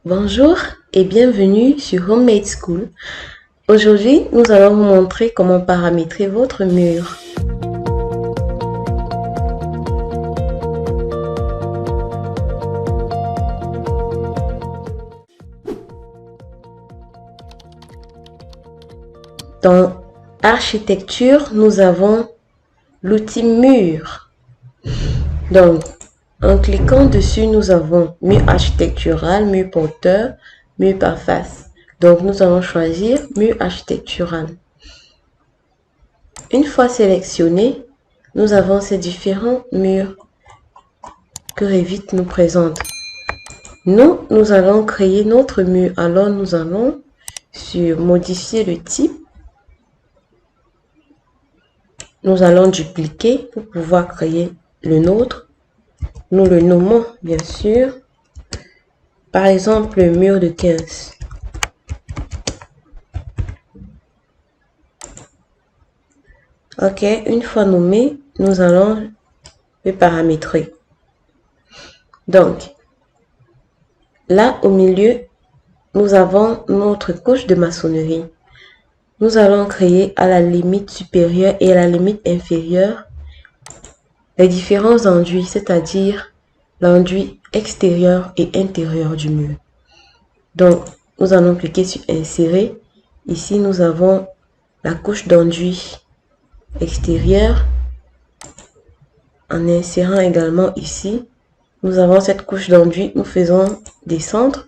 Bonjour et bienvenue sur Homemade School. Aujourd'hui, nous allons vous montrer comment paramétrer votre mur. Dans Architecture, nous avons l'outil mur. Donc, en cliquant dessus, nous avons mur architectural, mur porteur, mur par face. Donc, nous allons choisir mur architectural. Une fois sélectionné, nous avons ces différents murs que Revit nous présente. Nous allons créer notre mur. Alors, nous allons sur modifier le type. Nous allons dupliquer pour pouvoir créer le nôtre. Nous le nommons bien sûr. Par exemple, le mur de 15. Ok, une fois nommé, nous allons le paramétrer. Donc, là au milieu, nous avons notre couche de maçonnerie. Nous allons créer à la limite supérieure et à la limite inférieure les différents enduits, c'est-à-dire l'enduit extérieur et intérieur du mur. Donc, nous allons cliquer sur insérer. Ici, nous avons la couche d'enduit extérieur. En insérant également ici, nous avons cette couche d'enduit. Nous faisons descendre.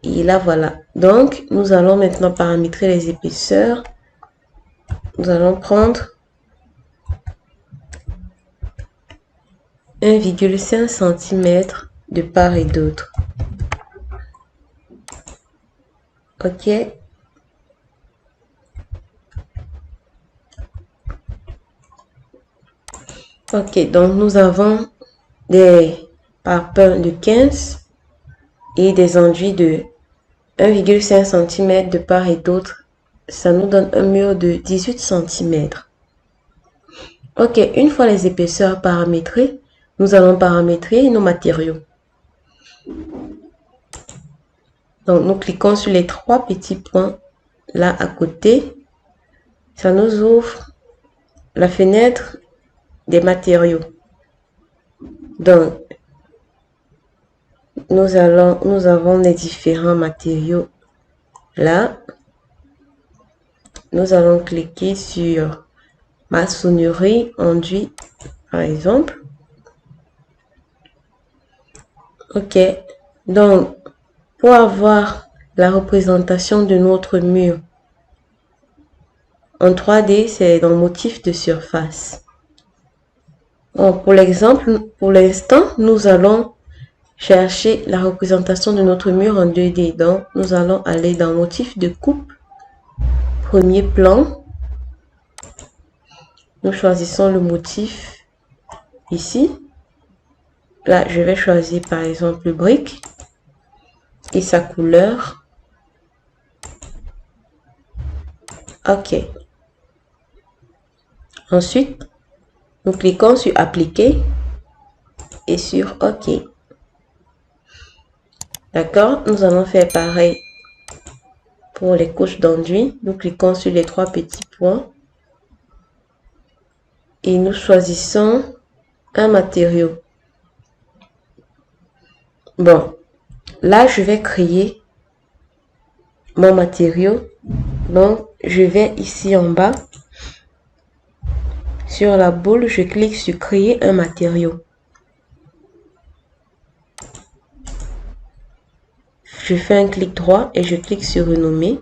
Et là, voilà. Donc, nous allons maintenant paramétrer les épaisseurs. Nous allons prendre 1,5 cm de part et d'autre. Ok. Ok, donc nous avons des parpaings de 15 et des enduits de 1,5 cm de part et d'autre. Ça nous donne un mur de 18 cm. Ok, une fois les épaisseurs paramétrées, nous allons paramétrer nos matériaux. Donc, nous cliquons sur les trois petits points là à côté. Ça nous ouvre la fenêtre des matériaux. Donc, nous avons les différents matériaux là. Nous allons cliquer sur maçonnerie, enduit, par exemple. Ok. Donc, pour avoir la représentation de notre mur en 3D, c'est dans motif de surface. Donc, pour l'exemple, pour l'instant, nous allons chercher la représentation de notre mur en 2D. Donc, nous allons aller dans motif de coupe, premier plan. Nous choisissons le motif ici. Là, je vais choisir par exemple brique et sa couleur. Ok. Ensuite, nous cliquons sur appliquer et sur OK. D'accord? Nous allons faire pareil pour les couches d'enduit. Nous cliquons sur les trois petits points et nous choisissons un matériau. Bon, là, je vais créer mon matériau. Donc, je vais ici en bas. Sur la boule, je clique sur créer un matériau. Je fais un clic droit et je clique sur renommer.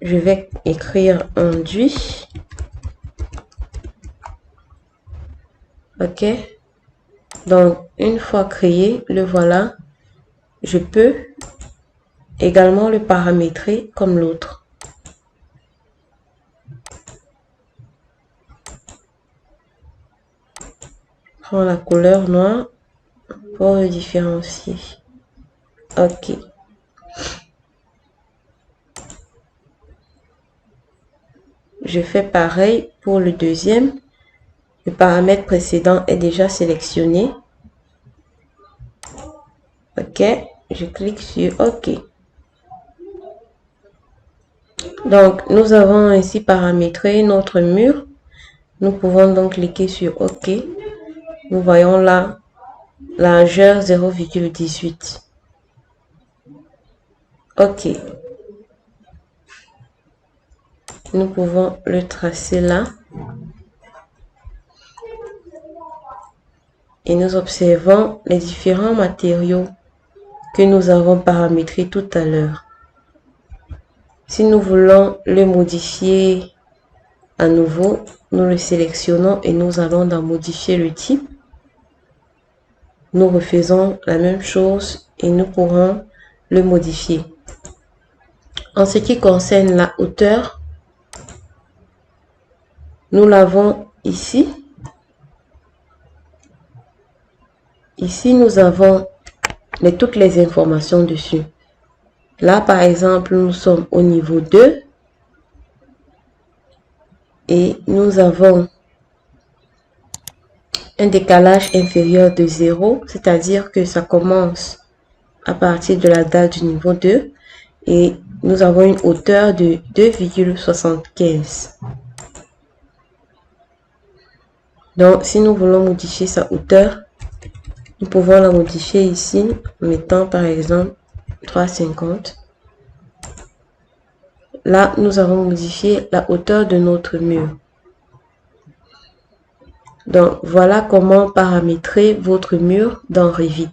Je vais écrire enduit. Ok. Donc, une fois créé, le voilà. Je peux également le paramétrer comme l'autre. Prends la couleur noire pour le différencier. Ok. je fais pareil pour le deuxième. Le paramètre précédent est déjà sélectionné. OK, je clique sur OK. Donc, nous avons ainsi paramétré notre mur. Nous pouvons donc cliquer sur OK. Nous voyons là la largeur 0,18. OK. Nous pouvons le tracer là. Et nous observons les différents matériaux que nous avons paramétrés tout à l'heure. Si nous voulons le modifier à nouveau, nous le sélectionnons et nous allons dans modifier le type. Nous refaisons la même chose et nous pourrons le modifier. En ce qui concerne la hauteur, nous l'avons ici. Ici, nous avons toutes les informations dessus. Là, par exemple, nous sommes au niveau 2 et nous avons un décalage inférieur de 0, c'est-à-dire que ça commence à partir de la date du niveau 2 et nous avons une hauteur de 2,75. Donc, si nous voulons modifier sa hauteur, nous pouvons la modifier ici en mettant par exemple 3,50. Là, nous avons modifié la hauteur de notre mur. Donc, voilà comment paramétrer votre mur dans Revit.